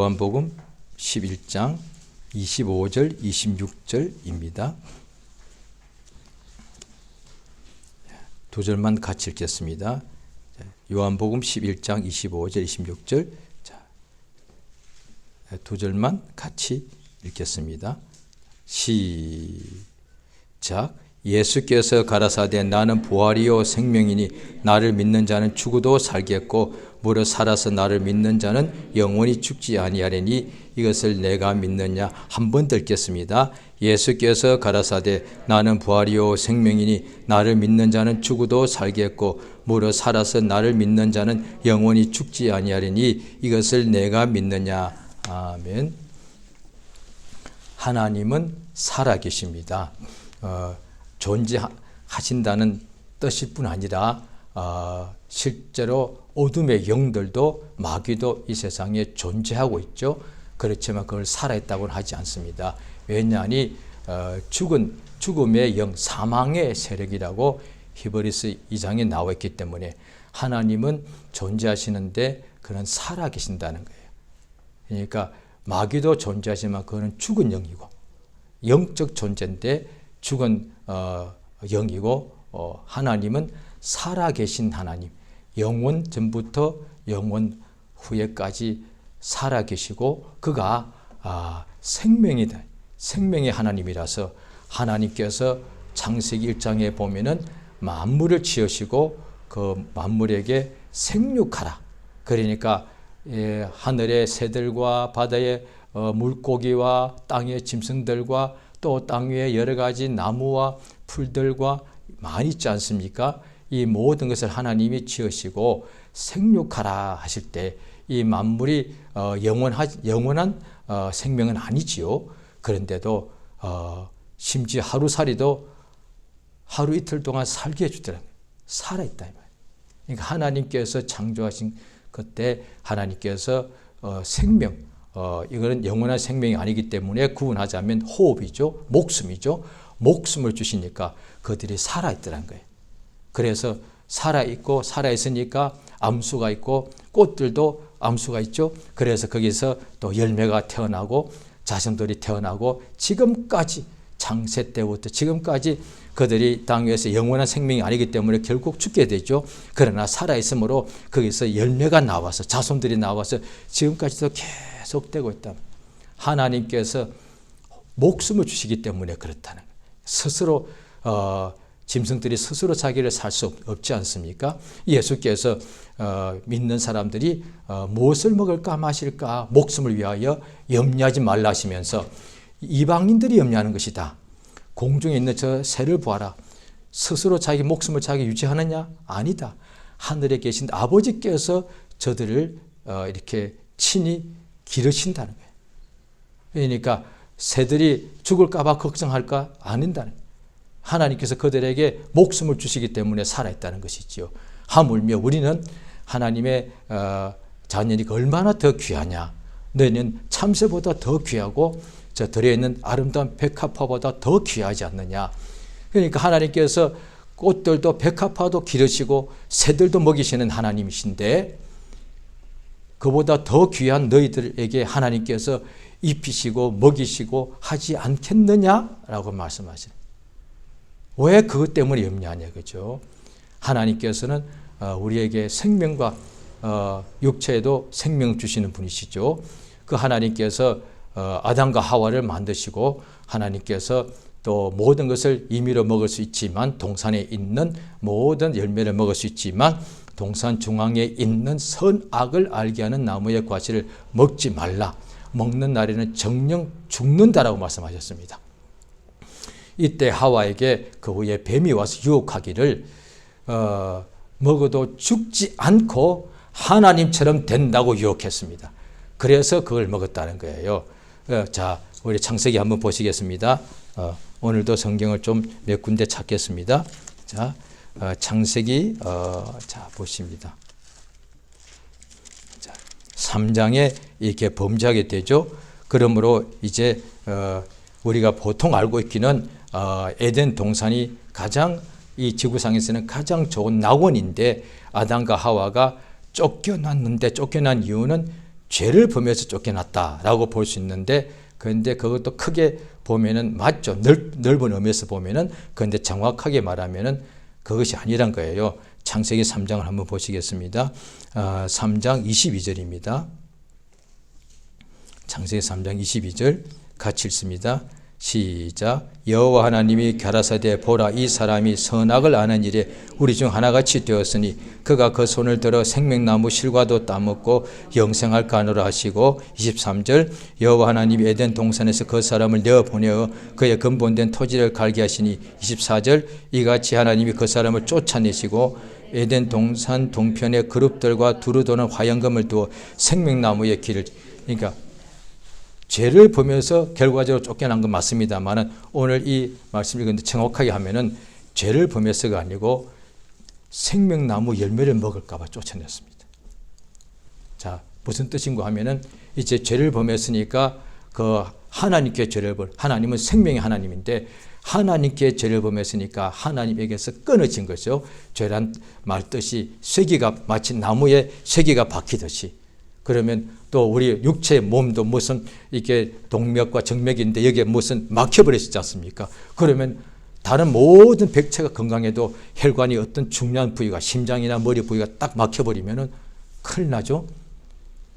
요한복음 11장 25절 26절입니다. 두 절만 같이 읽겠습니다. 요한복음 11장 25절 26절 두 절만 같이 읽겠습니다. 시작. 예수께서 가라사대 나는 부활이요 생명이니 나를 믿는 자는 죽어도 살겠고 무릇 살아서 나를 믿는 자는 영원히 죽지 아니하리니 이것을 내가 믿느냐. 한 번 더 읽겠습니다. 예수께서 가라사대 나는 부활이요 생명이니 나를 믿는 자는 죽어도 살겠고 무릇 살아서 나를 믿는 자는 영원히 죽지 아니하리니 이것을 내가 믿느냐. 아멘. 하나님은 살아계십니다. 존재하신다는 뜻일 뿐 아니라 실제로 어둠의 영들도 마귀도 이 세상에 존재하고 있죠. 그렇지만 그걸 살아있다고는 하지 않습니다. 왜냐하니 죽음의 영, 사망의 세력이라고 히브리서 2장에 나와 있기 때문에 하나님은 존재하시는데 그는 살아계신다는 거예요. 그러니까 마귀도 존재하지만 그는 죽은 영이고 영적 존재인데 죽은 영이고 하나님은 살아계신 하나님, 영원 전부터 영원 후에까지 살아계시고 그가 생명이다. 생명의 하나님이라서 하나님께서 창세기 1장에 보면은 만물을 지으시고 그 만물에게 생육하라. 그러니까 하늘의 새들과 바다의 물고기와 땅의 짐승들과 또 땅 위에 여러 가지 나무와 풀들과 많이 있지 않습니까? 이 모든 것을 하나님이 지으시고 생육하라 하실 때 이 만물이 영원한 생명은 아니지요. 그런데도 심지어 하루살이도 하루 이틀 동안 살게 해주더라고요. 살아있다. 그러니까 하나님께서 창조하신 그때 하나님께서 생명, 이거는 영원한 생명이 아니기 때문에 구분하자면 호흡이죠. 목숨이죠. 목숨을 주시니까 그들이 살아있더란 거예요. 그래서 살아있고 살아있으니까 암수가 있고 꽃들도 암수가 있죠. 그래서 거기서 또 열매가 태어나고 자손들이 태어나고 지금까지 창세 때부터 지금까지 그들이 땅 위에서 영원한 생명이 아니기 때문에 결국 죽게 되죠. 그러나 살아있으므로 거기서 열매가 나와서 자손들이 나와서 지금까지도 계속되고 있다. 하나님께서 목숨을 주시기 때문에 그렇다는 거예요. 스스로 짐승들이 스스로 자기를 살 수 없지 않습니까? 예수께서 믿는 사람들이 무엇을 먹을까 마실까 목숨을 위하여 염려하지 말라 하시면서 이방인들이 염려하는 것이다. 공중에 있는 저 새를 보아라. 스스로 자기 목숨을 자기 유지하느냐? 아니다. 하늘에 계신 아버지께서 저들을 이렇게 친히 기르신다는 거예요. 그러니까 새들이 죽을까 봐 걱정할까? 아닌다는 거예요. 하나님께서 그들에게 목숨을 주시기 때문에 살아있다는 것이지요. 하물며 우리는 하나님의 자녀니까 얼마나 더 귀하냐. 너희는 참새보다 더 귀하고 저 들에 있는 아름다운 백합화보다 더 귀하지 않느냐. 그러니까 하나님께서 꽃들도 백합화도 기르시고 새들도 먹이시는 하나님이신데 그보다 더 귀한 너희들에게 하나님께서 입히시고 먹이시고 하지 않겠느냐라고 말씀하시는. 왜 그것 때문에 염려하냐, 그죠? 하나님께서는 우리에게 생명과 육체에도 생명 주시는 분이시죠. 그 하나님께서 아담과 하와를 만드시고 하나님께서 또 모든 것을 임의로 먹을 수 있지만 동산에 있는 모든 열매를 먹을 수 있지만 동산 중앙에 있는 선악을 알게 하는 나무의 과실을 먹지 말라. 먹는 날에는 정령 죽는다라고 말씀하셨습니다. 이때 하와에게 그 후에 뱀이 와서 유혹하기를 먹어도 죽지 않고 하나님처럼 된다고 유혹했습니다. 그래서 그걸 먹었다는 거예요. 자, 우리 창세기 한번 보시겠습니다. 오늘도 성경을 좀 몇 군데 찾겠습니다. 자, 창세기 자 보십니다. 자, 3장에 이렇게 범죄하게 되죠. 그러므로 이제 우리가 보통 알고 있기는 에덴 동산이 가장 이 지구상에서는 가장 좋은 낙원인데 아담과 하와가 쫓겨났는데 쫓겨난 이유는 죄를 범해서 쫓겨났다라고 볼 수 있는데, 그런데 그것도 크게 보면은 맞죠. 넓은 의미에서 보면은, 그런데 정확하게 말하면은 그것이 아니란 거예요. 창세기 3장을 한번 보시겠습니다. 3장 22절입니다. 창세기 3장 22절 같이 읽습니다. 시작. 여호와 하나님이 가라사대 보라, 이 사람이 선악을 아는 일에 우리 중 하나같이 되었으니 그가 그 손을 들어 생명나무 실과도 따먹고 영생할 간호라 하시고, 23절. 여호와 하나님이 에덴 동산에서 그 사람을 내어보내어 그의 근본된 토지를 갈게 하시니, 24절. 이같이 하나님이 그 사람을 쫓아내시고 에덴 동산 동편에 그룹들과 두루 도는 화영금을 두어 생명나무의 길을, 그러니까 죄를 보면서 결과적으로 쫓겨난 건 맞습니다만, 오늘 이 말씀을 읽는데 정확하게 하면은 죄를 보면서가 아니고 생명나무 열매를 먹을까 봐 쫓아냈습니다. 자, 무슨 뜻인가 하면은 이제 죄를 범했으니까 그 하나님께 죄를 하나님은 생명의 하나님인데 하나님께 죄를 범했으니까 하나님에게서 끊어진 거죠. 죄란 말 뜻이 쇠기가, 마치 나무에 쇠기가 박히듯이. 그러면 또 우리 육체의 몸도 무슨 이게 동맥과 정맥인데 여기에 무슨 막혀버리지 않습니까? 그러면 다른 모든 백체가 건강해도 혈관이 어떤 중요한 부위가, 심장이나 머리 부위가 딱 막혀버리면 큰일 나죠.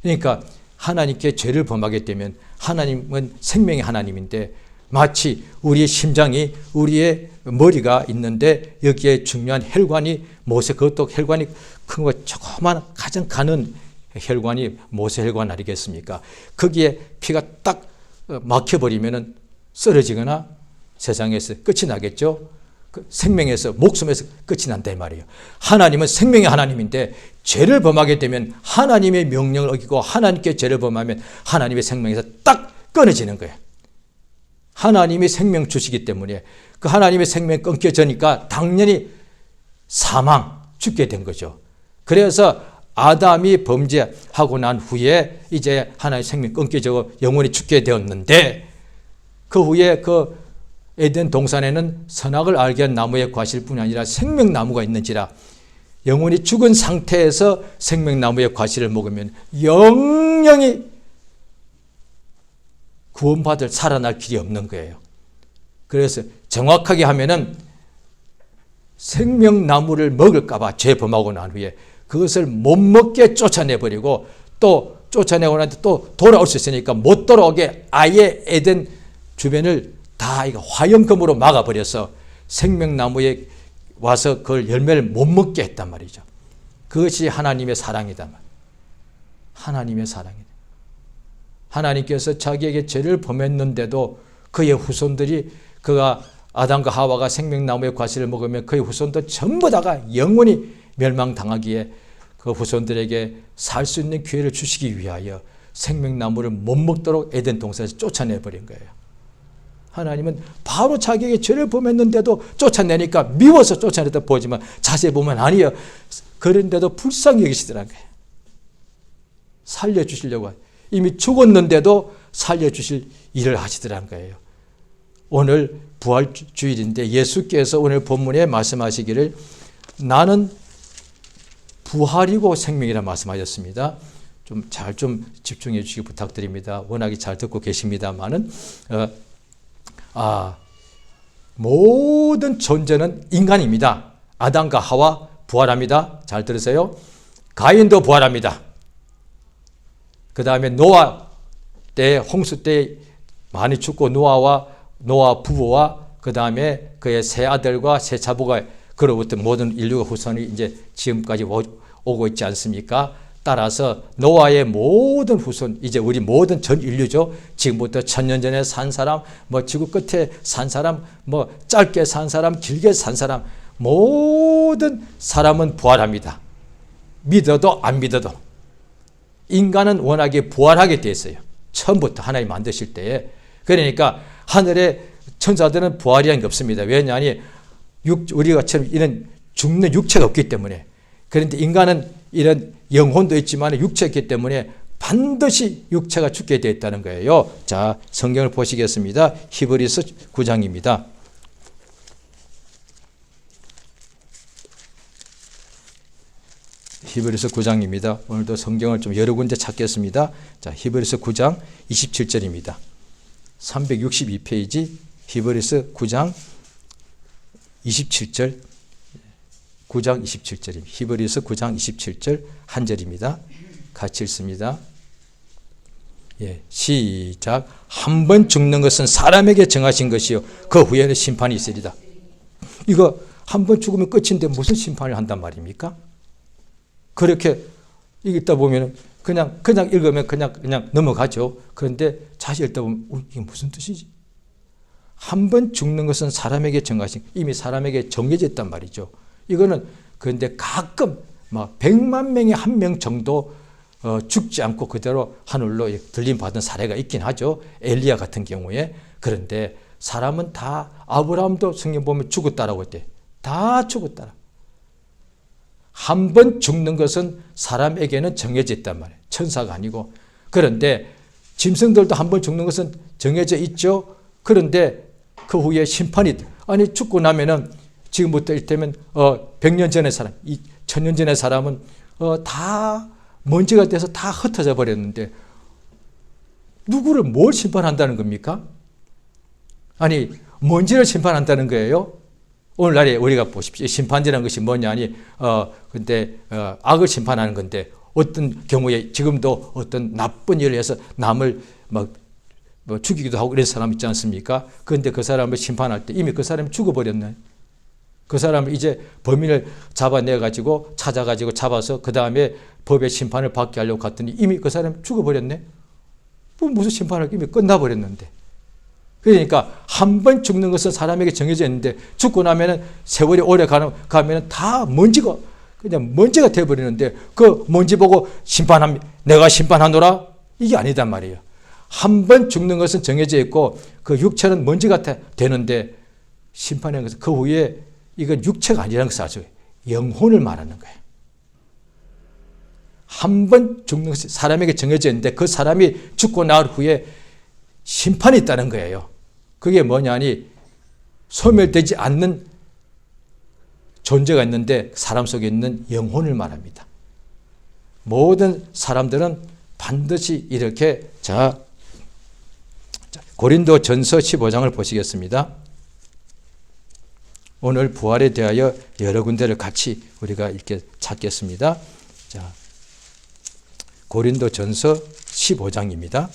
그러니까 하나님께 죄를 범하게 되면, 하나님은 생명의 하나님인데 마치 우리의 심장이, 우리의 머리가 있는데 여기에 중요한 혈관이, 모세, 그것도 혈관이 큰 거, 조그만 가장 가는 혈관이 모세혈관 아니겠습니까? 거기에 피가 딱 막혀버리면 쓰러지거나 세상에서 끝이 나겠죠. 그 생명에서, 목숨에서 끝이 난다 이 말이에요. 하나님은 생명의 하나님인데 죄를 범하게 되면 하나님의 명령을 어기고 하나님께 죄를 범하면 하나님의 생명에서 딱 끊어지는 거예요. 하나님이 생명 주시기 때문에 그 하나님의 생명이 끊겨지니까 당연히 사망, 죽게 된 거죠. 그래서 아담이 범죄하고 난 후에 이제 하나님의 생명이 끊겨져 영원히 죽게 되었는데, 그 후에 그 에덴 동산에는 선악을 알게 한 나무의 과실뿐이 아니라 생명나무가 있는지라, 영원히 죽은 상태에서 생명나무의 과실을 먹으면 영영이 구원받을, 살아날 길이 없는 거예요. 그래서 정확하게 하면은 생명나무를 먹을까 봐 죄 범하고 난 후에 그것을 못 먹게 쫓아내버리고, 또 쫓아내고 나서 또 돌아올 수 있으니까 못 돌아오게 아예 에덴 주변을 다 이거 화영금으로 막아버려서 생명나무에 와서 그걸 열매를 못 먹게 했단 말이죠. 그것이 하나님의 사랑이다. 하나님의 사랑이다. 하나님께서 자기에게 죄를 범했는데도 그의 후손들이, 그가 아담과 하와가 생명나무의 과실을 먹으면 그의 후손도 전부 다가 영원히 멸망당하기에 그 후손들에게 살 수 있는 기회를 주시기 위하여 생명나무를 못 먹도록 에덴 동산에서 쫓아내버린 거예요. 하나님은 바로 자기에게 죄를 범했는데도 쫓아내니까 미워서 쫓아내다 보지만 자세히 보면 아니에요. 그런데도 불쌍히 여기시더라는 거예요. 살려주시려고, 이미 죽었는데도 살려주실 일을 하시더라는 거예요. 오늘 부활주일인데 예수께서 오늘 본문에 말씀하시기를 나는 부활이고 생명이라 말씀하셨습니다. 좀 잘 좀 집중해 주시기 부탁드립니다. 워낙에 잘 듣고 계십니다만은 모든 존재는 인간입니다. 아담과 하와 부활합니다. 잘 들으세요. 가인도 부활합니다. 그 다음에 노아 때, 홍수 때 많이 죽고 노아 부부와 그 다음에 그의 세 아들과 세 자부가, 그로부터 모든 인류가 후손이 이제 지금까지 오고 있지 않습니까? 따라서 노아의 모든 후손, 이제 우리 모든 전 인류죠. 지금부터 1000년 전에 산 사람, 뭐 지구 끝에 산 사람, 뭐 짧게 산 사람, 길게 산 사람, 모든 사람은 부활합니다. 믿어도 안 믿어도. 인간은 워낙에 부활하게 돼 있어요. 처음부터 하나님 만드실 때에. 그러니까 하늘의 천사들은 부활이라는 게 없습니다. 왜냐하니 우리가처럼 이런 죽는 육체가 없기 때문에. 그런데 인간은 이런 영혼도 있지만 육체가 있기 때문에 반드시 육체가 죽게 되어 있다는 거예요. 자, 성경을 보시겠습니다. 히브리서 9장입니다. 히브리서 9장입니다. 오늘도 성경을 좀 여러 군데 찾겠습니다. 자, 히브리서 9장 27절입니다. 362페이지 히브리서 9장 27절 9장 27절입니다. 히브리서 9장 27절 한 절입니다. 같이 읽습니다. 예, 시작. 한 번 죽는 것은 사람에게 정하신 것이요 그 후에는 심판이 있으리다. 이거 한 번 죽으면 끝인데 무슨 심판을 한단 말입니까? 그렇게 읽다 보면 그냥 읽으면 그냥 넘어가죠. 그런데 다시 읽다 보면 이게 무슨 뜻이지? 한 번 죽는 것은 사람에게 정하신, 이미 사람에게 정해져 있단 말이죠. 이거는 그런데 가끔 막 100만 명에 1명 정도 죽지 않고 그대로 하늘로 들림 받은 사례가 있긴 하죠. 엘리야 같은 경우에. 그런데 사람은 다, 아브라함도 성경 보면 죽었다라고 했대. 다 죽었다. 한 번 죽는 것은 사람에게는 정해져 있단 말이에요. 천사가 아니고. 그런데 짐승들도 한 번 죽는 것은 정해져 있죠. 그런데 그 후에 심판이, 아니 죽고 나면은 지금부터 이를테면 100년 전의 사람, 1000년 전의 사람은 다 먼지가 돼서 다 흩어져 버렸는데 누구를 뭘 심판한다는 겁니까? 아니 먼지를 심판한다는 거예요? 오늘날에 우리가 보십시오. 심판이라는 것이 뭐냐 하니 근데 악을 심판하는 건데 어떤 경우에 지금도 어떤 나쁜 일을 해서 남을 막 죽이기도 하고 이런 사람 있지 않습니까? 그런데 그 사람을 심판할 때 이미 그 사람이 죽어버렸네. 그 사람을 이제 범인을 잡아내가지고 찾아가지고 잡아서 그 다음에 법의 심판을 받게 하려고 갔더니 이미 그 사람이 죽어버렸네. 무슨 심판을 이미 끝나버렸는데. 그러니까 한 번 죽는 것은 사람에게 정해져 있는데 죽고 나면은 세월이 오래 가면 다 먼지가 그냥 먼지가 되어버리는데 그 먼지 보고 내가 심판하노라? 이게 아니단 말이에요. 한 번 죽는 것은 정해져 있고 그 육체는 먼지가 되는데 심판하는 것은 그 후에 이건 육체가 아니라는 것을 아죠. 영혼을 말하는 거예요. 한 번 죽는 것이 사람에게 정해져 있는데 그 사람이 죽고 난 후에 심판이 있다는 거예요. 그게 뭐냐니 소멸되지 않는 존재가 있는데 사람 속에 있는 영혼을 말합니다. 모든 사람들은 반드시 이렇게 고린도 전서 15장을 보시겠습니다. 오늘 부활에 대하여 여러 군데를 같이 우리가 이렇게 찾겠습니다. 자, 고린도 전서 15장입니다.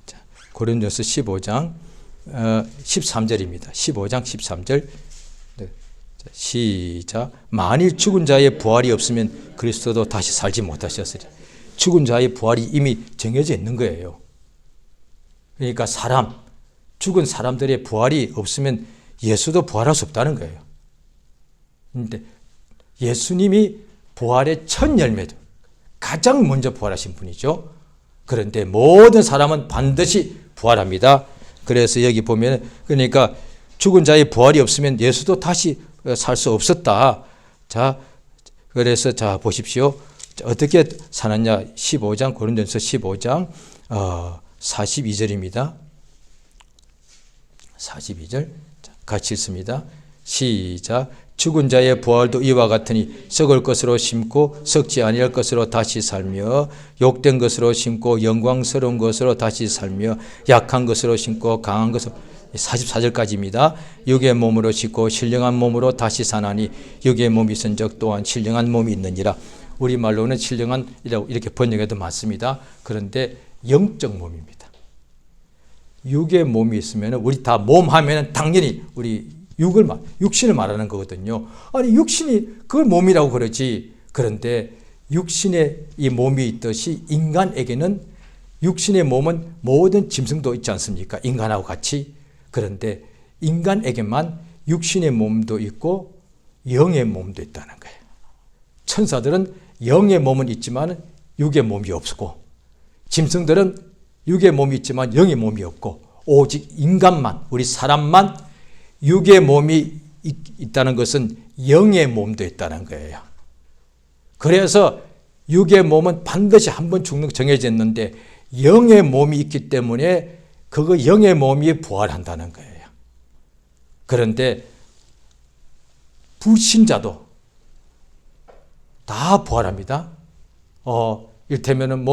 자, 고린도전서 15장 13절입니다. 15장 13절. 시작. 만일 죽은 자의 부활이 없으면 그리스도도 다시 살지 못하셨으리. 죽은 자의 부활이 이미 정해져 있는 거예요. 그러니까 죽은 사람들의 부활이 없으면 예수도 부활할 수 없다는 거예요. 그런데 예수님이 부활의 첫 열매도 가장 먼저 부활하신 분이죠. 그런데 모든 사람은 반드시 부활합니다. 그래서 여기 보면 그러니까 죽은 자의 부활이 없으면 예수도 다시 살 수 없었다. 자, 그래서 자 보십시오. 어떻게 사느냐? 15장 고린도전서 15장 42절입니다. 42절 같이 읽습니다. 시작. 죽은 자의 부활도 이와 같으니 썩을 것으로 심고 썩지 아니할 것으로 다시 살며 욕된 것으로 심고 영광스러운 것으로 다시 살며 약한 것으로 심고 강한 것으로 44절까지입니다. 육의 몸으로 씻고 신령한 몸으로 다시 사나니 육의 몸이 있은즉 또한 신령한 몸이 있느니라. 우리말로는 신령한이라고 이렇게 번역해도 맞습니다. 그런데 영적 몸입니다. 육의 몸이 있으면 우리 다 몸 하면 당연히 우리 육신을 말하는 거거든요. 아니 육신이 그걸 몸이라고 그러지. 그런데 육신의 이 몸이 있듯이 인간에게는 육신의 몸은 모든 짐승도 있지 않습니까? 인간하고 같이. 그런데 인간에게만 육신의 몸도 있고 영의 몸도 있다는 거예요. 천사들은 영의 몸은 있지만 육의 몸이 없고 짐승들은 육의 몸이 있지만 영의 몸이 없고 오직 인간만, 우리 사람만 육의 몸이 있다는 것은 영의 몸도 있다는 거예요. 그래서 육의 몸은 반드시 한 번 죽는 정해져 있는데 영의 몸이 있기 때문에 그거 영의 몸이 부활한다는 거예요. 그런데 불신자도 다 부활합니다. 이를테면은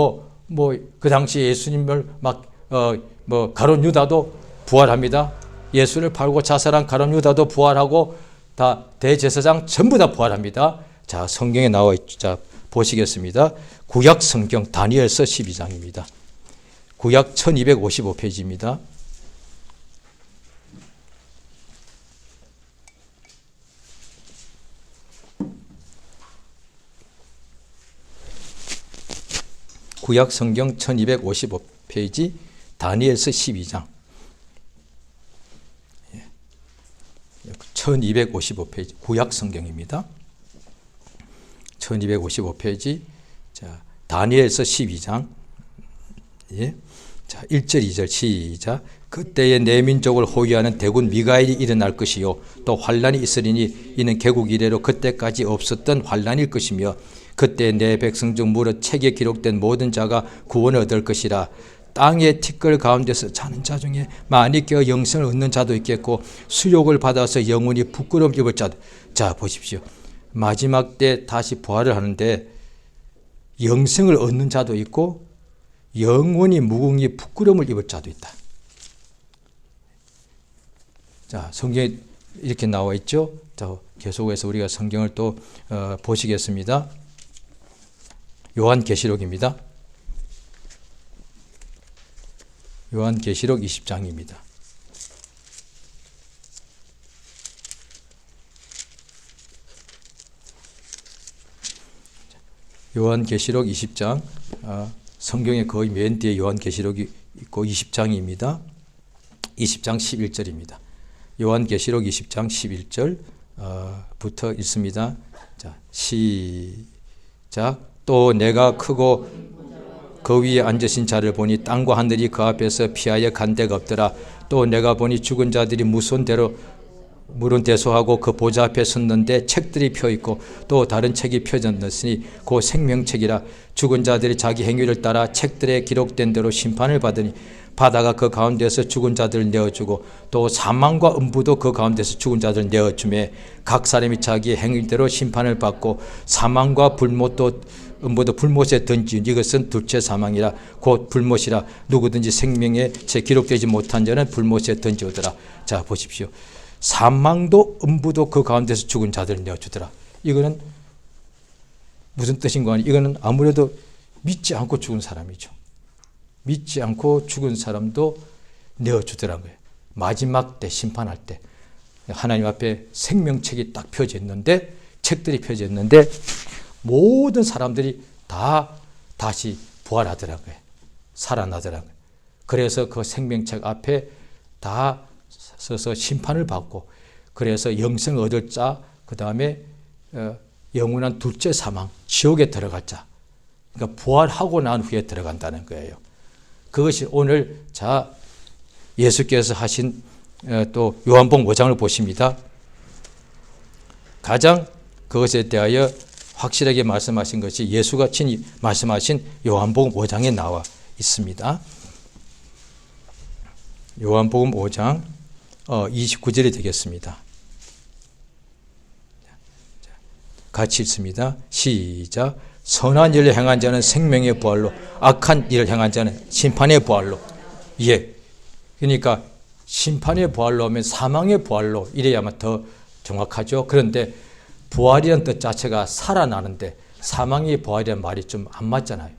그 당시 예수님을 가룟 유다도 부활합니다. 예수를 팔고 자살한 가룟 유다도 부활하고 다 대제사장 전부 다 부활합니다. 자, 성경에 나와 있죠. 자, 보시겠습니다. 구약 성경 다니엘서 12장입니다. 구약 1255페이지입니다. 구약 성경 1255페이지 다니엘서 12장 1255페이지 구약 성경입니다. 1255페이지 자, 다니엘서 12장 자, 1절 2절 시작. 그때에 내 민족을 호위하는 대군 미가엘이 일어날 것이요 또 환란이 있으리니 이는 개국 이래로 그때까지 없었던 환란일 것이며 그때 내 백성 중 무릇 책에 기록된 모든 자가 구원을 얻을 것이라. 땅의 티끌 가운데서 자는 자 중에 많이 깨어 영생을 얻는 자도 있겠고 수욕을 받아서 영원히 부끄러움 입을 자도. 자, 보십시오. 마지막 때 다시 부활을 하는데 영생을 얻는 자도 있고 영원히 무궁히 부끄러움을 입을 자도 있다. 자, 성경에 이렇게 나와 있죠. 자, 계속해서 우리가 성경을 또 보시겠습니다. 요한계시록입니다. 요한계시록 20장입니다. 요한계시록 20장 성경의 거의 맨 뒤에 요한계시록이 있고 20장입니다. 20장 11절입니다. 요한계시록 20장 11절부터 읽습니다. 자, 시작. 또 내가 크고 그 위에 앉으신 자를 보니 땅과 하늘이 그 앞에서 피하여 간 데가 없더라. 또 내가 보니 죽은 자들이 무서운 대로 물은 대소하고 그 보좌 앞에 섰는데 책들이 펴있고 또 다른 책이 펴졌으니 그 생명책이라. 죽은 자들이 자기 행위를 따라 책들에 기록된 대로 심판을 받으니 바다가 그 가운데서 죽은 자들을 내어주고 또 사망과 음부도 그 가운데서 죽은 자들을 내어주매 각 사람이 자기 행위대로 심판을 받고 사망과 불못도 음부도 불못에 던지니 이것은 둘째 사망이라. 곧 불못이라. 누구든지 생명에 제 기록되지 못한 자는 불못에 던지오더라. 자, 보십시오. 사망도 음부도 그 가운데서 죽은 자들을 내어주더라. 이거는 무슨 뜻인가 하니 이거는 아무래도 믿지 않고 죽은 사람이죠. 믿지 않고 죽은 사람도 내어주더라는 거예요. 마지막 때 심판할 때 하나님 앞에 생명책이 딱 펴져 있는데 책들이 펴져 있는데 모든 사람들이 다 다시 부활하더라는 거예요. 살아나더라는 거예요. 그래서 그 생명책 앞에 다 서서 심판을 받고 그래서 영생을 얻을 자, 그 다음에 영원한 둘째 사망, 지옥에 들어갈 자. 그러니까 부활하고 난 후에 들어간다는 거예요. 그것이 오늘 자 예수께서 하신 또 요한복음 5장을 보십니다. 가장 그것에 대하여 확실하게 말씀하신 것이 예수가 친히 말씀하신 요한복음 5장에 나와 있습니다. 요한복음 5장 29절이 되겠습니다. 같이 읽습니다. 시작. 선한 일을 행한 자는 생명의 부활로, 악한 일을 행한 자는 심판의 부활로. 예. 그러니까 심판의 부활로 하면 사망의 부활로 이래야만 더 정확하죠. 그런데 부활이라는 뜻 자체가 살아나는데 사망의 부활이라는 말이 좀 안 맞잖아요.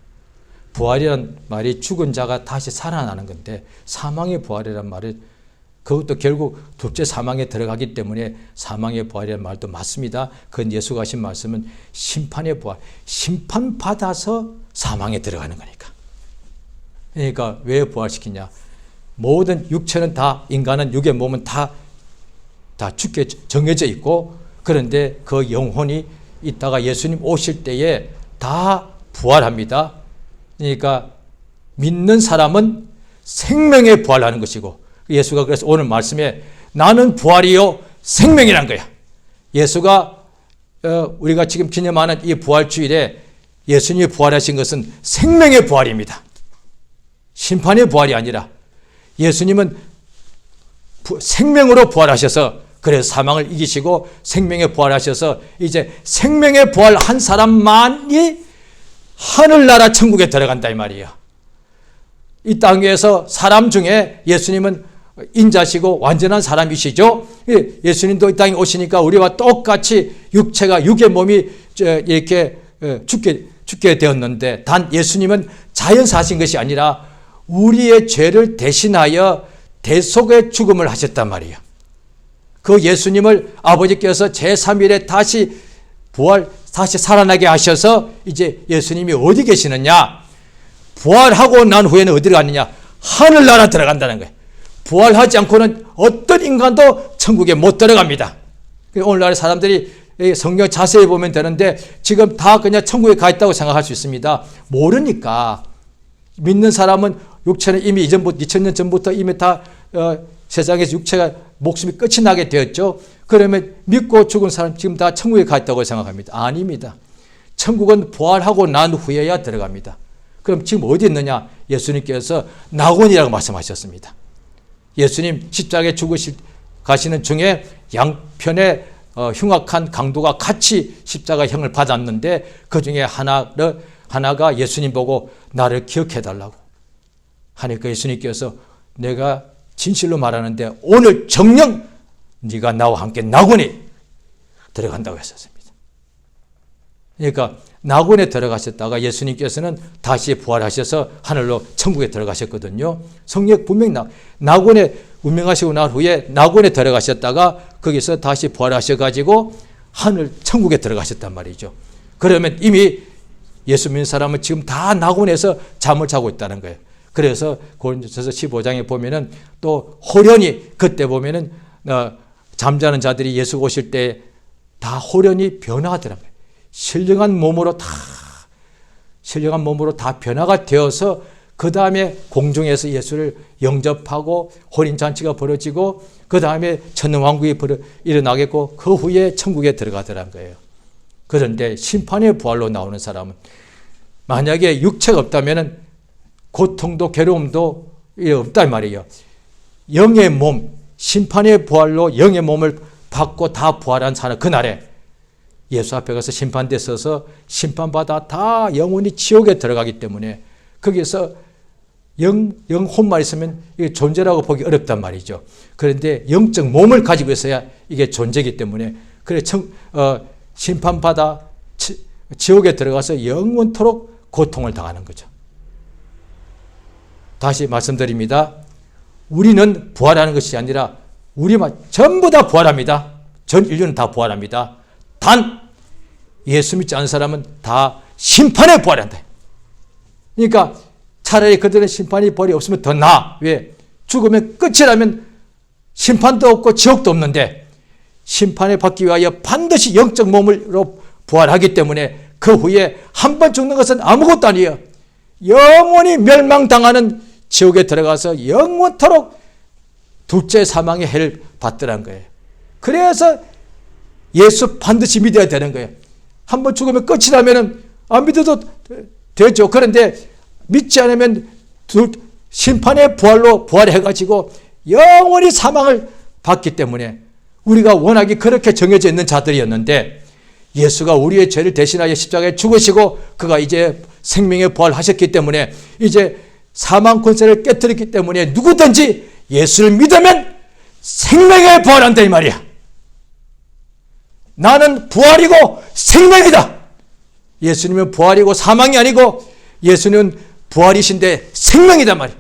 부활이라는 말이 죽은 자가 다시 살아나는 건데 사망의 부활이라는 말은 그것도 결국 둘째 사망에 들어가기 때문에 사망의 부활이라는 말도 맞습니다. 그건 예수가 하신 말씀은 심판의 부활, 심판받아서 사망에 들어가는 거니까. 그러니까 왜 부활시키냐. 모든 육체는 다, 인간은 육의 몸은 다 죽게 정해져 있고 그런데 그 영혼이 있다가 예수님 오실 때에 다 부활합니다. 그러니까 믿는 사람은 생명에 부활하는 것이고 예수가 그래서 오늘 말씀에 나는 부활이요 생명이란 거야. 예수가 우리가 지금 기념하는 이 부활주일에 예수님이 부활하신 것은 생명의 부활입니다. 심판의 부활이 아니라 예수님은 생명으로 부활하셔서 그래서 사망을 이기시고 생명의 부활하셔서 이제 생명의 부활한 사람만이 하늘나라 천국에 들어간다 이 말이에요. 이 땅에서 사람 중에 예수님은 인자시고 완전한 사람이시죠. 예수님도 이 땅에 오시니까 우리와 똑같이 육의 몸이 이렇게 죽게 되었는데, 단 예수님은 자연사신 것이 아니라 우리의 죄를 대신하여 대속의 죽음을 하셨단 말이에요. 그 예수님을 아버지께서 제3일에 다시 살아나게 하셔서 이제 예수님이 어디 계시느냐? 부활하고 난 후에는 어디로 가느냐? 하늘나라 들어간다는 거예요. 부활하지 않고는 어떤 인간도 천국에 못 들어갑니다. 오늘날 사람들이 성경 자세히 보면 되는데 지금 다 그냥 천국에 가 있다고 생각할 수 있습니다. 모르니까. 믿는 사람은 육체는 이미 2000년 전부터 이미 다 세상에서 육체가 목숨이 끝이 나게 되었죠. 그러면 믿고 죽은 사람 지금 다 천국에 가 있다고 생각합니다. 아닙니다. 천국은 부활하고 난 후에야 들어갑니다. 그럼 지금 어디 있느냐? 예수님께서 낙원이라고 말씀하셨습니다. 예수님 십자가에 가시는 중에 양편에 흉악한 강도가 같이 십자가형을 받았는데 그 중에 하나가 예수님 보고 나를 기억해달라고 하니까 예수님께서 내가 진실로 말하는데 오늘 정녕 네가 나와 함께 낙원에 들어간다고 했었습니다. 그러니까 낙원에 들어가셨다가 예수님께서는 다시 부활하셔서 하늘로 천국에 들어가셨거든요. 성경 분명히 낙원에 운명하시고 난 후에 낙원에 들어가셨다가 거기서 다시 부활하셔가지고 하늘 천국에 들어가셨단 말이죠. 그러면 이미 예수 믿는 사람은 지금 다 낙원에서 잠을 자고 있다는 거예요. 그래서 고린도전서 15장에 보면은 또 호련히 그때 보면은 잠자는 자들이 예수 오실 때 다 호련히 변화하더라고요. 신령한 몸으로 다 변화가 되어서 그 다음에 공중에서 예수를 영접하고 혼인잔치가 벌어지고 그 다음에 천왕국이 일어나겠고 그 후에 천국에 들어가더란 거예요. 그런데 심판의 부활로 나오는 사람은 만약에 육체가 없다면 고통도 괴로움도 없단 말이에요. 영의 몸, 심판의 부활로 영의 몸을 받고 다 부활한 사람, 그날에 예수 앞에 가서 심판대에 서서 심판받아 다 영원히 지옥에 들어가기 때문에 거기서 영혼만 있으면 이게 존재라고 보기 어렵단 말이죠. 그런데 영적 몸을 가지고 있어야 이게 존재이기 때문에 그래 심판받아 지옥에 들어가서 영원토록 고통을 당하는 거죠. 다시 말씀드립니다. 우리는 부활하는 것이 아니라 우리만 전부 다 부활합니다. 전 인류는 다 부활합니다. 단 예수 믿지 않는 사람은 다 심판에 부활한다. 그러니까 차라리 그들은 심판이 벌이 없으면 더 나아. 왜? 죽으면 끝이라면 심판도 없고 지옥도 없는데 심판에 받기 위하여 반드시 영적 몸으로 부활하기 때문에 그 후에 한 번 죽는 것은 아무것도 아니에요. 영원히 멸망당하는 지옥에 들어가서 영원토록 둘째 사망의 해를 받더란 거예요. 그래서 예수 반드시 믿어야 되는 거예요. 한 번 죽으면 끝이라면 안 믿어도 되죠. 그런데 믿지 않으면 심판의 부활로 부활해가지고 영원히 사망을 받기 때문에 우리가 워낙에 그렇게 정해져 있는 자들이었는데 예수가 우리의 죄를 대신하여 십자가에 죽으시고 그가 이제 생명의 부활하셨기 때문에 이제 사망 권세를 깨뜨렸기 때문에 누구든지 예수를 믿으면 생명의 부활한다 이 말이야. 나는 부활이고 생명이다. 예수님은 부활이고 사망이 아니고 예수님은 부활이신데 생명이다 말이야.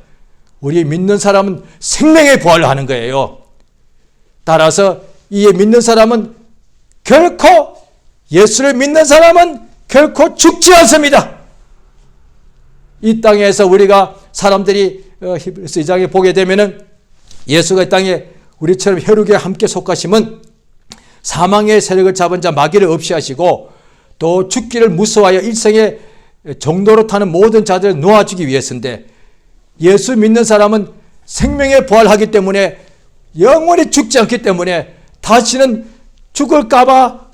우리 믿는 사람은 생명의 부활을 하는 거예요. 따라서 이 믿는 사람은 결코 예수를 믿는 사람은 결코 죽지 않습니다. 이 땅에서 우리가 사람들이 히브리서 2장에 보게 되면은 예수가 이 땅에 우리처럼 혈육에 함께 속하심은 사망의 세력을 잡은 자 마귀를 없이 하시고 또 죽기를 무서워하여 일생의 정도로 타는 모든 자들을 놓아주기 위해서인데 예수 믿는 사람은 생명에 부활하기 때문에 영원히 죽지 않기 때문에 다시는 죽을까봐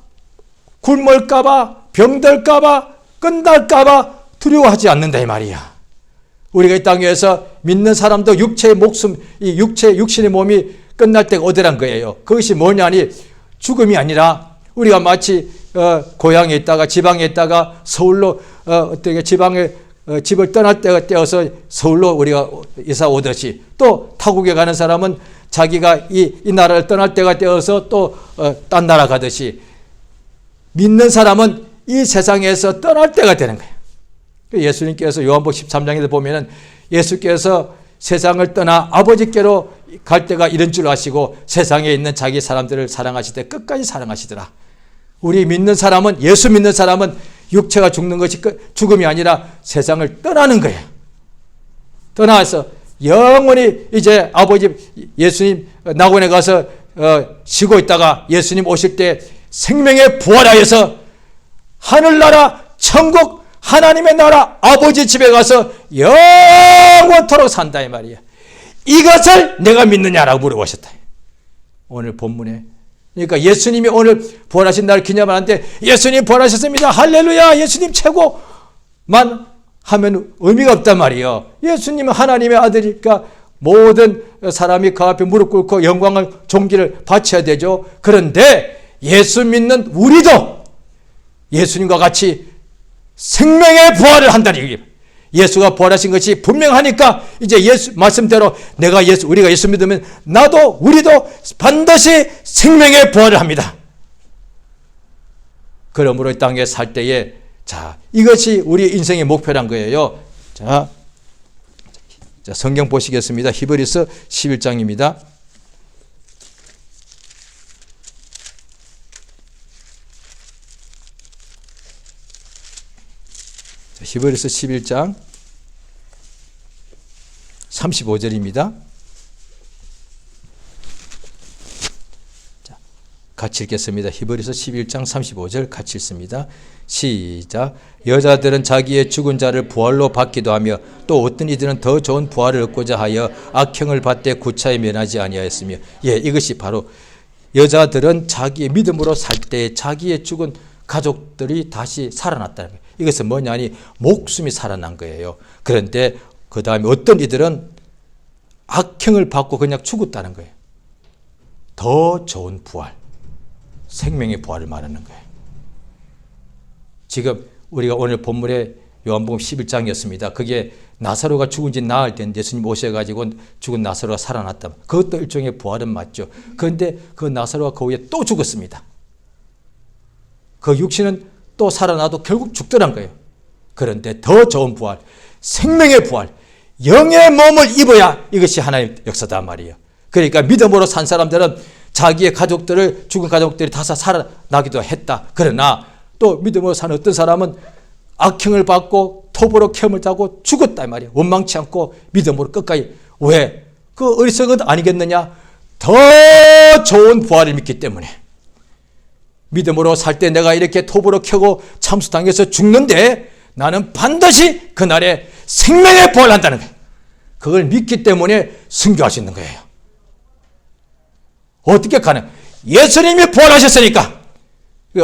굶을까봐 병들까봐 끝날까봐 두려워하지 않는다 이 말이야. 우리가 이 땅에서 믿는 사람도 육체의 목숨, 이 육신의 몸이 끝날 때가 어디란 거예요. 그것이 뭐냐니 죽음이 아니라 우리가 마치 고향에 있다가 지방에 있다가 서울로 어떻게 지방에 집을 떠날 때가 되어서 서울로 우리가 이사 오듯이, 또 타국에 가는 사람은 자기가 이 나라를 떠날 때가 되어서 또 딴 나라 가듯이, 믿는 사람은 이 세상에서 떠날 때가 되는 거예요. 예수님께서 요한복음 13장에서 보면은 예수께서 세상을 떠나 아버지께로 갈 때가 이런 줄 아시고 세상에 있는 자기 사람들을 사랑하시되 끝까지 사랑하시더라. 우리 믿는 사람은, 예수 믿는 사람은 육체가 죽는 것이 죽음이 아니라 세상을 떠나는 거예요. 떠나서 영원히 이제 아버지 예수님 낙원에 가서 쉬고 있다가 예수님 오실 때 생명의 부활하여서 하늘나라 천국 하나님의 나라 아버지 집에 가서 영원토록 산다 이 말이야. 이것을 내가 믿느냐라고 물어보셨다. 오늘 본문에. 그러니까 예수님이 오늘 부활하신 날 기념하는데 예수님 부활하셨습니다. 할렐루야. 예수님 최고만 하면 의미가 없단 말이에요. 예수님은 하나님의 아들이니까 모든 사람이 그 앞에 무릎 꿇고 영광을 존귀를 바쳐야 되죠. 그런데 예수 믿는 우리도 예수님과 같이 생명의 부활을 한다는 얘기예요. 예수가 부활하신 것이 분명하니까 이제 예수 말씀대로 우리가 예수 믿으면 우리도 반드시 생명의 부활을 합니다. 그러므로 이 땅에 살 때에 이것이 우리 인생의 목표란 거예요. 자, 성경 보시겠습니다. 히브리서 11장입니다. 히브리서 11장 35절입니다. 같이 읽겠습니다. 히브리서 11장 35절 같이 읽습니다. 시작. 여자들은 자기의 죽은 자를 부활로 받기도 하며 또 어떤 이들은 더 좋은 부활을 얻고자 하여 악행을 받되 구차히 면하지 아니하였으며. 이것이 바로 여자들은 자기의 믿음으로 살 때 자기의 죽은 가족들이 다시 살아났다는 거예요. 이것은 뭐냐니 목숨이 살아난 거예요. 그런데 그 다음에 어떤 이들은 악행을 받고 그냥 죽었다는 거예요. 더 좋은 부활, 생명의 부활을 말하는 거예요. 지금 우리가 오늘 본문에 요한복음 11장이었습니다. 그게 나사로가 죽은 지 나흘 된 예수님 오셔가지고 죽은 나사로가 살아났다. 그것도 일종의 부활은 맞죠. 그런데 그 나사로가 그 후에 또 죽었습니다. 그 육신은 또 살아나도 결국 죽더란 거예요. 그런데 더 좋은 부활, 생명의 부활, 영의 몸을 입어야 이것이 하나님의 역사단 말이에요. 그러니까 믿음으로 산 사람들은 자기의 가족들을, 죽은 가족들이 다 살아나기도 했다. 그러나 또 믿음으로 사는 어떤 사람은 악행을 받고 톱으로 캠을 타고 죽었다 말이에요. 원망치 않고 믿음으로 끝까지. 왜? 그 어리석은 아니겠느냐? 더 좋은 부활을 믿기 때문에. 믿음으로 살 때 내가 이렇게 톱으로 켜고 참수당해서 죽는데 나는 반드시 그날에 생명의 부활을 한다는 거예요. 그걸 믿기 때문에 순교할 수 있는 거예요. 어떻게 가능? 예수님이 부활하셨으니까.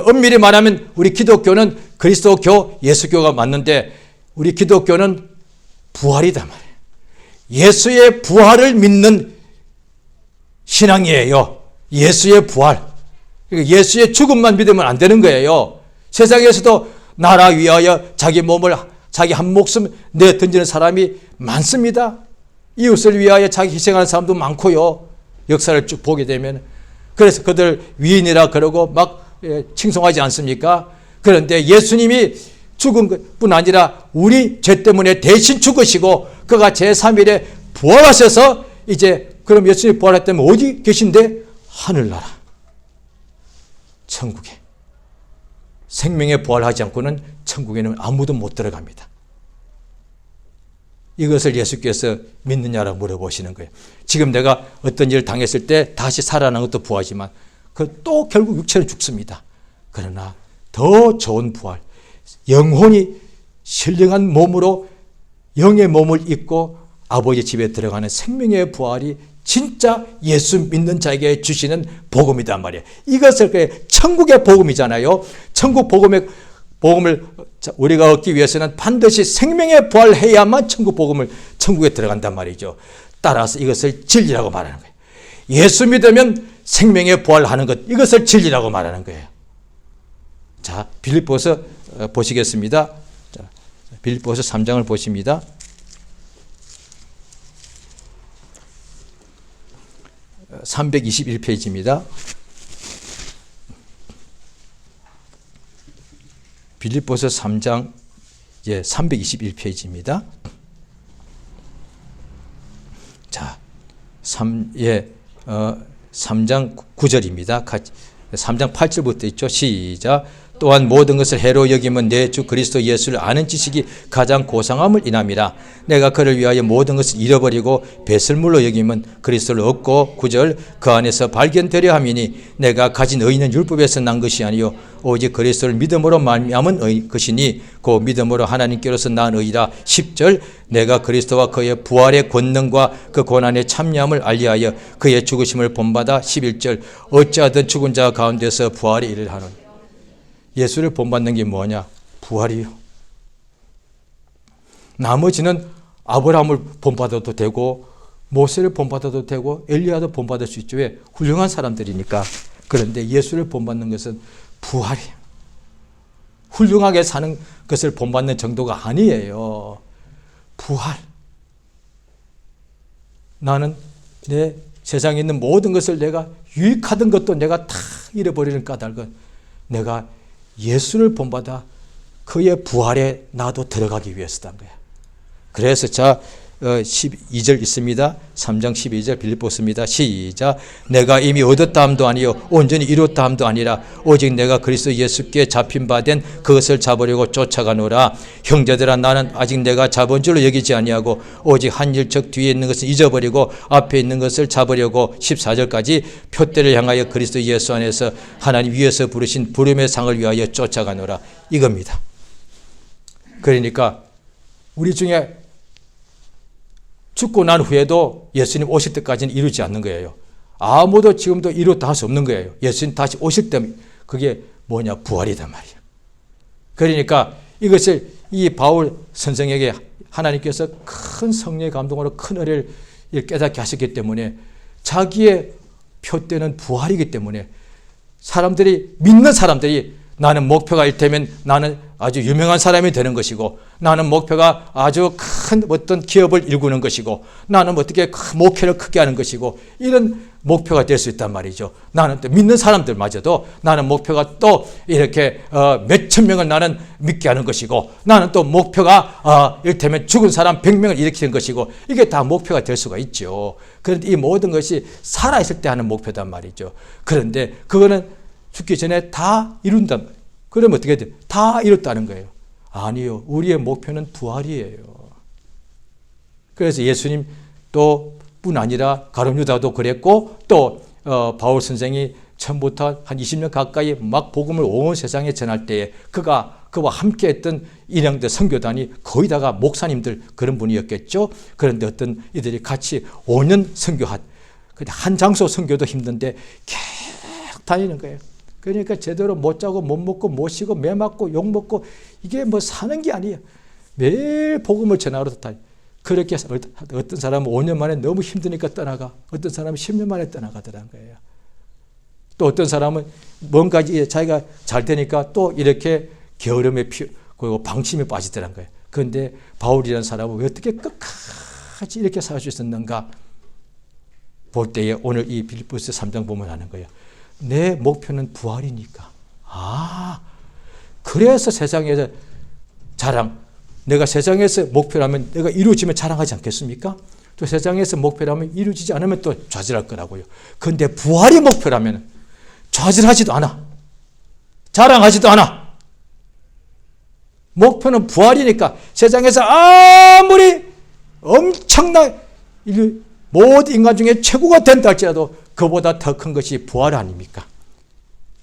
엄밀히 말하면 우리 기독교는 그리스도교, 예수교가 맞는데 우리 기독교는 부활이다 말이에요. 예수의 부활을 믿는 신앙이에요. 예수의 부활. 예수의 죽음만 믿으면 안 되는 거예요. 세상에서도 나라 위하여 자기 몸을, 자기 한 목숨 내 던지는 사람이 많습니다. 이웃을 위하여 자기 희생하는 사람도 많고요. 역사를 쭉 보게 되면. 그래서 그들 위인이라 그러고 막 칭송하지 않습니까? 그런데 예수님이 죽은 것뿐 아니라 우리 죄 때문에 대신 죽으시고 그가 제3일에 부활하셔서 이제 그럼 예수님이 부활했다면 어디 계신데? 하늘나라. 천국에. 생명에 부활하지 않고는 천국에는 아무도 못 들어갑니다. 이것을 예수께서 믿느냐라고 물어보시는 거예요. 지금 내가 어떤 일을 당했을 때 다시 살아난 것도 부활이지만 그 또 결국 육체는 죽습니다. 그러나 더 좋은 부활, 영혼이 신령한 몸으로 영의 몸을 입고 아버지 집에 들어가는 생명의 부활이 진짜 예수 믿는 자에게 주시는 복음이다 말이에요. 이것을 천국의 복음이잖아요. 천국 복음을 우리가 얻기 위해서는 반드시 생명의 부활해야만 천국에 들어간단 말이죠. 따라서 이것을 진리라고 말하는 거예요. 예수 믿으면 생명의 부활하는 것, 이것을 진리라고 말하는 거예요. 자, 빌립보서 보시겠습니다. 자, 빌립보서 3장을 보십니다. (321페이지입니다) 빌립보서 3장 321페이지입니다. 자, 3장 9절입니다. 3장 8절부터 있죠. 시작. 또한 모든 것을 해로 여기면 내 주 그리스도 예수를 아는 지식이 가장 고상함을 인함이라. 내가 그를 위하여 모든 것을 잃어버리고 배설물로 여기면 그리스도를 얻고 9절 그 안에서 발견되려 함이니 내가 가진 의는 율법에서 난 것이 아니요 오직 그리스도를 믿음으로 말미암은 것이니 그 믿음으로 하나님께로서 난 의라. 10절 내가 그리스도와 그의 부활의 권능과 그 고난의 참여함을 알리하여 그의 죽으심을 본받아. 11절 어찌하든 죽은 자 가운데서 부활이 일을 하는. 예수를 본받는 게 뭐냐? 부활이요. 나머지는 아브라함을 본받아도 되고 모세를 본받아도 되고 엘리야도 본받을 수 있죠. 왜? 훌륭한 사람들이니까. 그런데 예수를 본받는 것은 부활이에요. 훌륭하게 사는 것을 본받는 정도가 아니에요. 부활. 나는 내 세상에 있는 모든 것을 내가 유익하던 것도 내가 다 잃어버리는 까닭은 내가 예수를 본받아 그의 부활에 나도 들어가기 위해서란 거야. 그래서 자 12절 있습니다. 3장 12절 빌립보서입니다. 시작. 내가 이미 얻었다 함도 아니요 온전히 이뤘다 함도 아니라 오직 내가 그리스도 예수께 잡힌 바 된 그것을 잡으려고 쫓아가노라. 형제들아 나는 아직 내가 잡은 줄로 여기지 아니하고 오직 한 일척 뒤에 있는 것을 잊어버리고 앞에 있는 것을 잡으려고 14절까지 표대를 향하여 그리스도 예수 안에서 하나님 위에서 부르신 부름의 상을 위하여 쫓아가노라. 이겁니다. 그러니까 우리 중에 죽고 난 후에도 예수님 오실 때까지는 이루지 않는 거예요. 아무도 지금도 이루었다 할 수 없는 거예요. 예수님 다시 오실 때 그게 뭐냐? 부활이단 말이에요. 그러니까 이것을 이 바울 선생에게 하나님께서 큰 성령의 감동으로 큰 은혜를 깨닫게 하셨기 때문에 자기의 표대는 부활이기 때문에 사람들이 믿는 사람들이 나는 목표가 이를테면 나는 아주 유명한 사람이 되는 것이고 나는 목표가 아주 큰 어떤 기업을 일구는 것이고 나는 어떻게 목회를 크게 하는 것이고 이런 목표가 될 수 있단 말이죠. 나는 또 믿는 사람들마저도 나는 목표가 또 이렇게 몇천 명을 나는 믿게 하는 것이고 나는 또 목표가 이를테면 죽은 사람 100명을 일으키는 것이고 이게 다 목표가 될 수가 있죠. 그런데 이 모든 것이 살아있을 때 하는 목표단 말이죠. 그런데 그거는 죽기 전에 다 이룬단 말이에요. 그러면 어떻게 돼요? 다 이뤘다는 거예요. 아니요. 우리의 목표는 부활이에요. 그래서 예수님 또 뿐 아니라 가룟 유다도 그랬고 또 바울 선생이 처음부터 한 20년 가까이 막 복음을 온 세상에 전할 때에 그와 함께 했던 일행들 선교단이 거의 다가 목사님들 그런 분이었겠죠. 그런데 어떤 이들이 같이 5년 선교한 한 장소 선교도 힘든데 계속 다니는 거예요. 그러니까 제대로 못 자고 못 먹고 못 쉬고 매 맞고 욕 먹고 이게 뭐 사는 게 아니에요. 매일 복음을 전하러 다니. 그렇게 어떤 사람은 5년 만에 너무 힘드니까 떠나가. 어떤 사람은 10년 만에 떠나가더라는 거예요. 또 어떤 사람은 뭔가 자기가 잘 되니까 또 이렇게 게으름에 그리고 방심에 빠지더라는 거예요. 그런데 바울이라는 사람은 왜 어떻게 끝까지 이렇게 살 수 있었는가 볼 때에 오늘 이 빌립보서 3장 보면 아는 거예요. 내 목표는 부활이니까. 그래서 세상에서 내가 세상에서 목표라면 내가 이루어지면 자랑하지 않겠습니까? 또 세상에서 목표라면 이루어지지 않으면 또 좌절할 거라고요. 그런데 부활이 목표라면 좌절하지도 않아. 자랑하지도 않아. 목표는 부활이니까 세상에서 아무리 엄청난 모든 인간 중에 최고가 된다 할지라도 그보다 더 큰 것이 부활 아닙니까?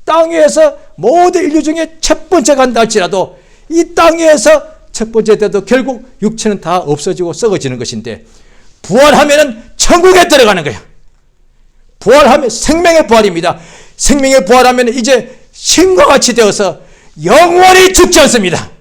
땅 위에서 모든 인류 중에 첫 번째 간다 할지라도 이 땅 위에서 첫 번째 때도 결국 육체는 다 없어지고 썩어지는 것인데 부활하면은 천국에 들어가는 거야. 부활하면 생명의 부활입니다. 생명의 부활하면 이제 신과 같이 되어서 영원히 죽지 않습니다.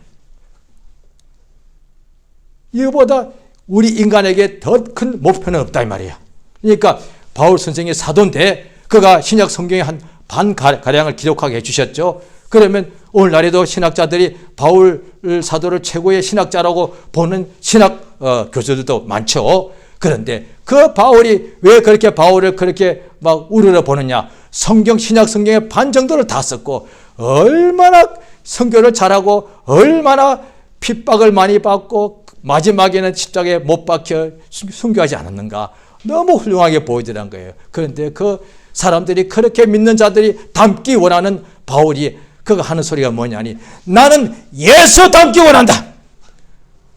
이거보다 우리 인간에게 더 큰 목표는 없다 이 말이야. 그러니까 바울 선생의 사도인데 그가 신약 성경의 한 반가량을 기록하게 해주셨죠. 그러면 오늘날에도 신학자들이 바울 사도를 최고의 신학자라고 보는 신학 교수들도 많죠. 그런데 그 바울이 왜 그렇게 바울을 그렇게 막 우러러 보느냐? 신약 성경의 반 정도를 다 썼고 얼마나 선교를 잘하고 얼마나 핍박을 많이 받고 마지막에는 십자가에 못 박혀 순교하지 않았는가? 너무 훌륭하게 보여드린 거예요. 그런데 그 사람들이 그렇게 믿는 자들이 닮기 원하는 바울이 그가 하는 소리가 뭐냐니, 나는 예수 닮기 원한다.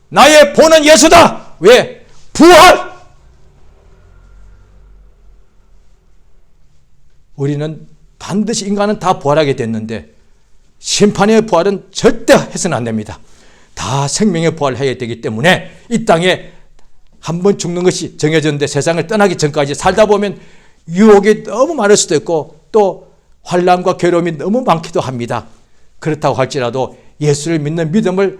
나의 본은 예수다. 왜? 부활. 우리는 반드시 인간은 다 부활하게 됐는데 심판의 부활은 절대 해서는 안 됩니다. 다 생명의 부활을 해야 되기 때문에 이 땅에 한 번 죽는 것이 정해졌는데 세상을 떠나기 전까지 살다 보면 유혹이 너무 많을 수도 있고 또 환난과 괴로움이 너무 많기도 합니다. 그렇다고 할지라도 예수를 믿는 믿음을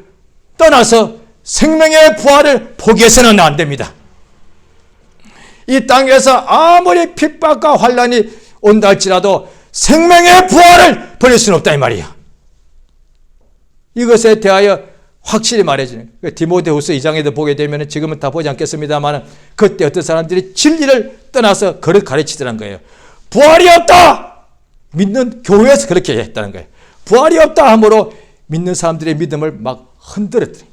떠나서 생명의 부활을 포기해서는 안 됩니다. 이 땅에서 아무리 핍박과 환난이 온다 할지라도 생명의 부활을 버릴 수는 없다 이 말이야. 이것에 대하여 확실히 말해주는 디모데후서 2장에도 보게 되면 지금은 다 보지 않겠습니다만 그때 어떤 사람들이 진리를 떠나서 그를 가르치더란 거예요. 부활이 없다! 믿는 교회에서 그렇게 했다는 거예요. 부활이 없다 함으로 믿는 사람들의 믿음을 막 흔들었더니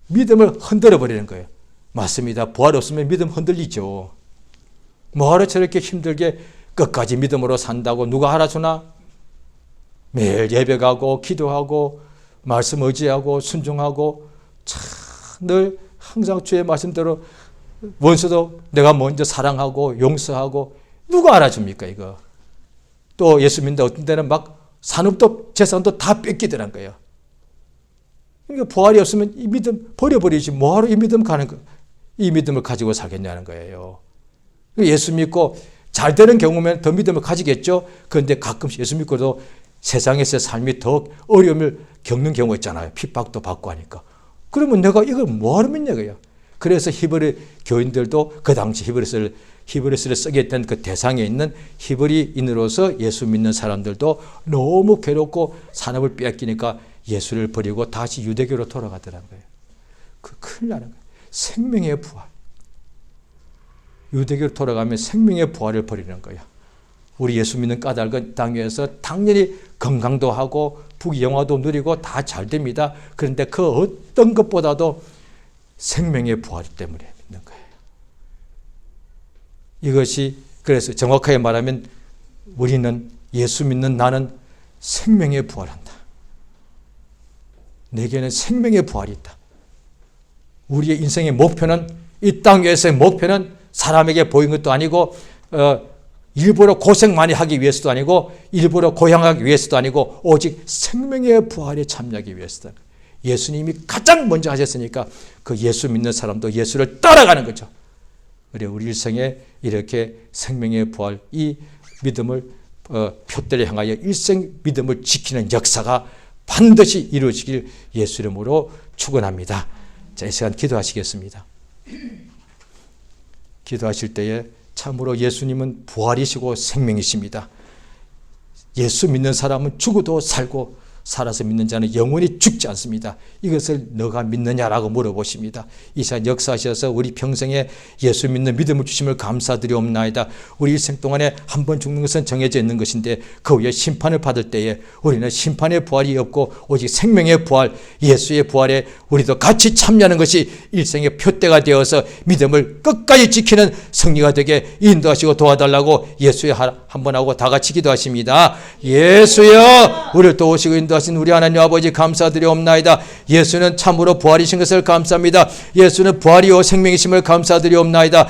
믿음을 흔들어 버리는 거예요. 맞습니다. 부활 없으면 믿음 흔들리죠. 뭐하러 저렇게 힘들게 끝까지 믿음으로 산다고 누가 알아주나? 매일 예배 가고 기도하고 말씀 의지하고 순종하고 늘 항상 주의 말씀대로 원수도 내가 먼저 사랑하고 용서하고 누가 알아줍니까 이거? 또 예수 믿는다 어떤 때는 막 산업도 재산도 다 뺏기더란 거예요. 그러니까 부활이 없으면 이 믿음 버려버리지 뭐하러 이 믿음 가는 거? 이 믿음을 가지고 살겠냐는 거예요. 예수 믿고 잘 되는 경우면 더 믿음을 가지겠죠. 그런데 가끔씩 예수 믿고도 세상에서 삶이 더 어려움을 겪는 경우가 있잖아요. 핍박도 받고 하니까. 그러면 내가 이걸 뭐하러 믿냐고요. 그래서 히브리 교인들도 그 당시 히브리서를 쓰게 했던 그 대상에 있는 히브리인으로서 예수 믿는 사람들도 너무 괴롭고 산업을 빼앗기니까 예수를 버리고 다시 유대교로 돌아가더라는 거예요. 그 큰일 나는 거예요. 생명의 부활. 유대교로 돌아가면 생명의 부활을 버리는 거예요. 우리 예수 믿는 까닭은 땅 위에서 당연히 건강도 하고 부귀영화도 누리고 다 잘 됩니다. 그런데 그 어떤 것보다도 생명의 부활 때문에 믿는 거예요. 이것이 그래서 정확하게 말하면 우리는 예수 믿는 나는 생명의 부활한다. 내게는 생명의 부활이 있다. 우리의 인생의 목표는 이 땅 위에서의 목표는 사람에게 보인 것도 아니고 일부러 고생 많이 하기 위해서도 아니고 일부러 고향하기 위해서도 아니고 오직 생명의 부활에 참여하기 위해서다. 예수님이 가장 먼저 하셨으니까 그 예수 믿는 사람도 예수를 따라가는 거죠. 그래 우리 일생에 이렇게 생명의 부활 이 믿음을 표대를 향하여 일생 믿음을 지키는 역사가 반드시 이루어지길 예수 이름으로 축원합니다. 자, 이 시간 기도하시겠습니다. 기도하실 때에 참으로 예수님은 부활이시고 생명이십니다. 예수 믿는 사람은 죽어도 살고 살아서 믿는 자는 영원히 죽지 않습니다. 이것을 너가 믿느냐라고 물어보십니다. 이 시간 역사하셔서 우리 평생에 예수 믿는 믿음을 주심을 감사드리옵나이다. 우리 일생 동안에 한 번 죽는 것은 정해져 있는 것인데 그 후에 심판을 받을 때에 우리는 심판의 부활이 없고 오직 생명의 부활, 예수의 부활에 우리도 같이 참여하는 것이 일생의 표대가 되어서 믿음을 끝까지 지키는 승리가 되게 인도하시고 도와달라고 예수의 한번 하고 다 같이 기도하십니다. 예수여 우리를 도우시고 인도하신 우리 하나님 아버지 감사드리옵나이다. 예수는 참으로 부활이신 것을 감사합니다. 예수는 부활이요 생명이심을 감사드리옵나이다.